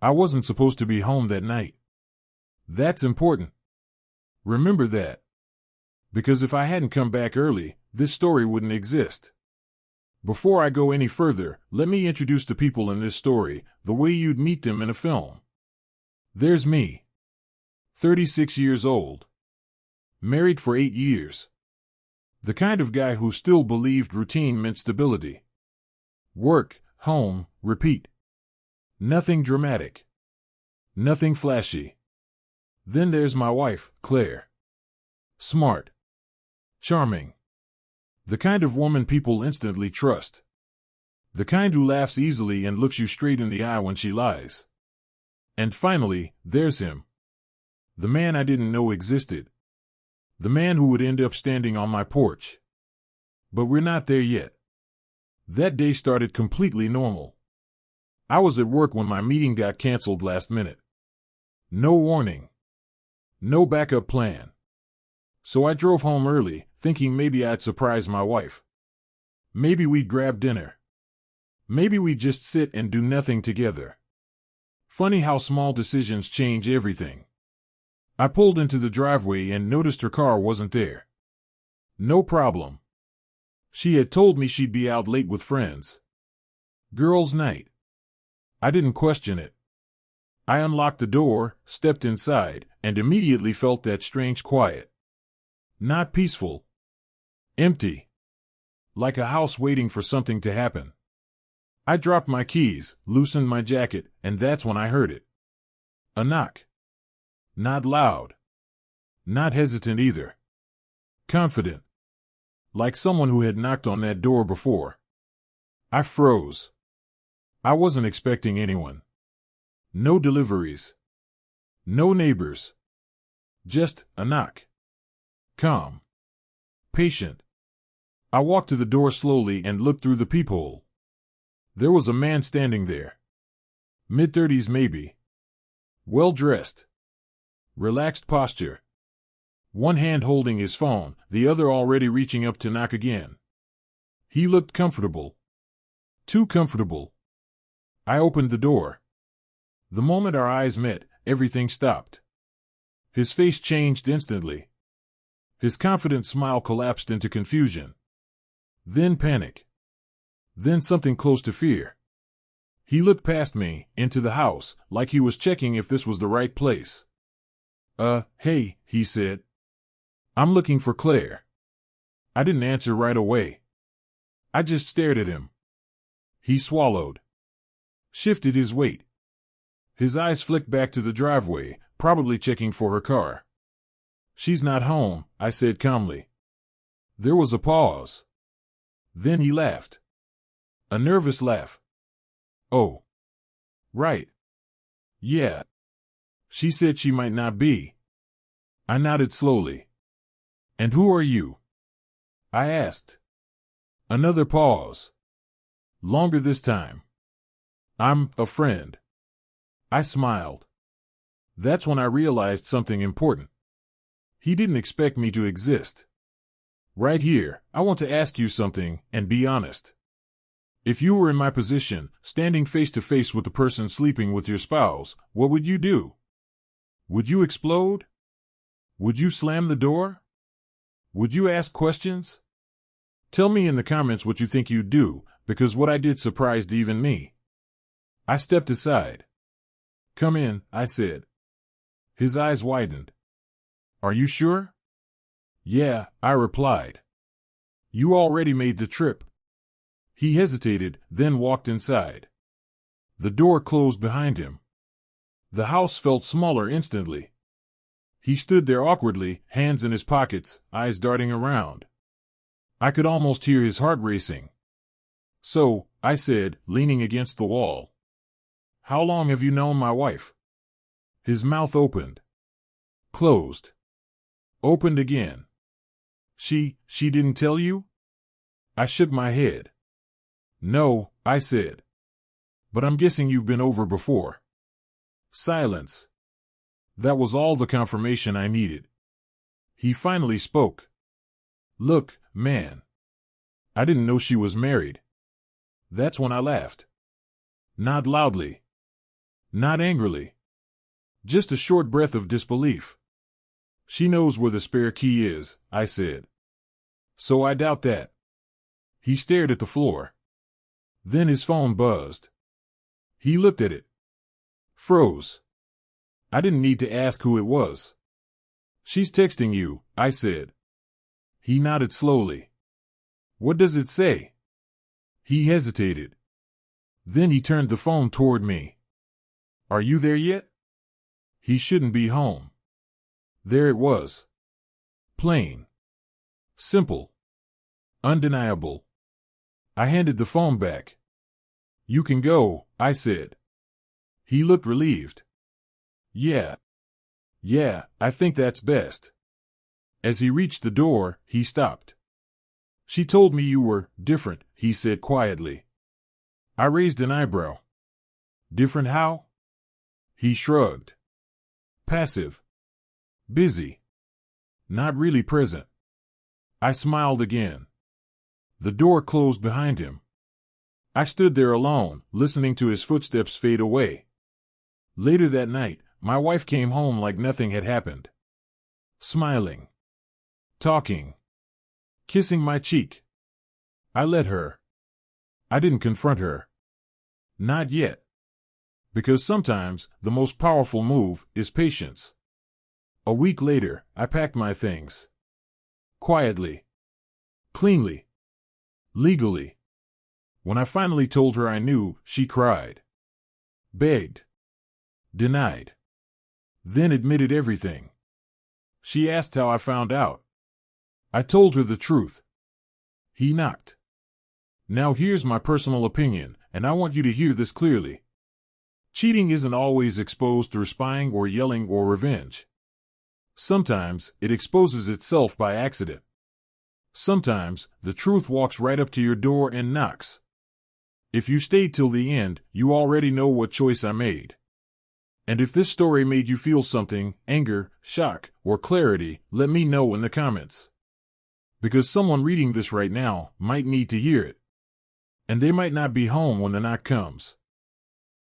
I wasn't supposed to be home that night. That's important. Remember that. Because if I hadn't come back early, this story wouldn't exist. Before I go any further, let me introduce the people in this story, the way you'd meet them in a film. There's me. 36 years old. Married for 8 years. The kind of guy who still believed routine meant stability. Work, home, repeat. Nothing dramatic. Nothing flashy. Then there's my wife, Claire. Smart. Charming. The kind of woman people instantly trust. The kind who laughs easily and looks you straight in the eye when she lies. And finally, there's him. The man I didn't know existed. The man who would end up standing on my porch. But we're not there yet. That day started completely normal. I was at work when my meeting got canceled last minute. No warning. No backup plan. So I drove home early, thinking maybe I'd surprise my wife. Maybe we'd grab dinner. Maybe we'd just sit and do nothing together. Funny how small decisions change everything. I pulled into the driveway and noticed her car wasn't there. No problem. She had told me she'd be out late with friends. Girls' night. I didn't question it. I unlocked the door, stepped inside, and immediately felt that strange quiet. Not peaceful. Empty. Like a house waiting for something to happen. I dropped my keys, loosened my jacket, and that's when I heard it. A knock. Not loud. Not hesitant either. Confident. Like someone who had knocked on that door before. I froze. I wasn't expecting anyone. No deliveries. No neighbors. Just a knock. Calm. Patient. I walked to the door slowly and looked through the peephole. There was a man standing there. Mid-30s maybe. Well-dressed. Relaxed posture. One hand holding his phone, the other already reaching up to knock again. He looked comfortable. Too comfortable. I opened the door. The moment our eyes met, everything stopped. His face changed instantly. His confident smile collapsed into confusion. Then panic. Then something close to fear. He looked past me, into the house, like he was checking if this was the right place. Hey, he said. I'm looking for Claire. I didn't answer right away. I just stared at him. He swallowed. Shifted his weight. His eyes flicked back to the driveway, probably checking for her car. She's not home, I said calmly. There was a pause. Then he laughed. A nervous laugh. Oh. Right. Yeah. She said she might not be. I nodded slowly. And who are you? I asked. Another pause. Longer this time. I'm a friend. I smiled. That's when I realized something important. He didn't expect me to exist. Right here, I want to ask you something, and be honest. If you were in my position, standing face to face with the person sleeping with your spouse, what would you do? Would you explode? Would you slam the door? Would you ask questions? Tell me in the comments what you think you'd do, because what I did surprised even me. I stepped aside. Come in, I said. His eyes widened. Are you sure? Yeah, I replied. You already made the trip. He hesitated, then walked inside. The door closed behind him. The house felt smaller instantly. He stood there awkwardly, hands in his pockets, eyes darting around. I could almost hear his heart racing. So, I said, leaning against the wall. How long have you known my wife? His mouth opened. Closed. Opened again. She didn't tell you? I shook my head. No, I said. But I'm guessing you've been over before. Silence. That was all the confirmation I needed. He finally spoke. Look, man. I didn't know she was married. That's when I laughed. Not loudly. Not angrily. Just a short breath of disbelief. She knows where the spare key is, I said. So I doubt that. He stared at the floor. Then his phone buzzed. He looked at it. Froze. I didn't need to ask who it was. She's texting you, I said. He nodded slowly. What does it say? He hesitated. Then he turned the phone toward me. Are you there yet? He shouldn't be home. There it was. Plain. Simple. Undeniable. I handed the phone back. You can go, I said. He looked relieved. Yeah, I think that's best. As he reached the door, he stopped. She told me you were different, he said quietly. I raised an eyebrow. Different how? He shrugged. Passive. Busy. Not really present. I smiled again. The door closed behind him. I stood there alone, listening to his footsteps fade away. Later that night, my wife came home like nothing had happened. Smiling. Talking. Kissing my cheek. I let her. I didn't confront her. Not yet. Because sometimes the most powerful move is patience. A week later, I packed my things. Quietly. Cleanly. Legally. When I finally told her I knew, she cried. Begged. Denied. Then admitted everything. She asked how I found out. I told her the truth. He knocked. Now here's my personal opinion, and I want you to hear this clearly. Cheating isn't always exposed through spying or yelling or revenge. Sometimes it exposes itself by accident. Sometimes the truth walks right up to your door and knocks. If you stayed till the end, you already know what choice I made. And if this story made you feel something, anger, shock, or clarity, let me know in the comments. Because someone reading this right now might need to hear it. And they might not be home when the knock comes.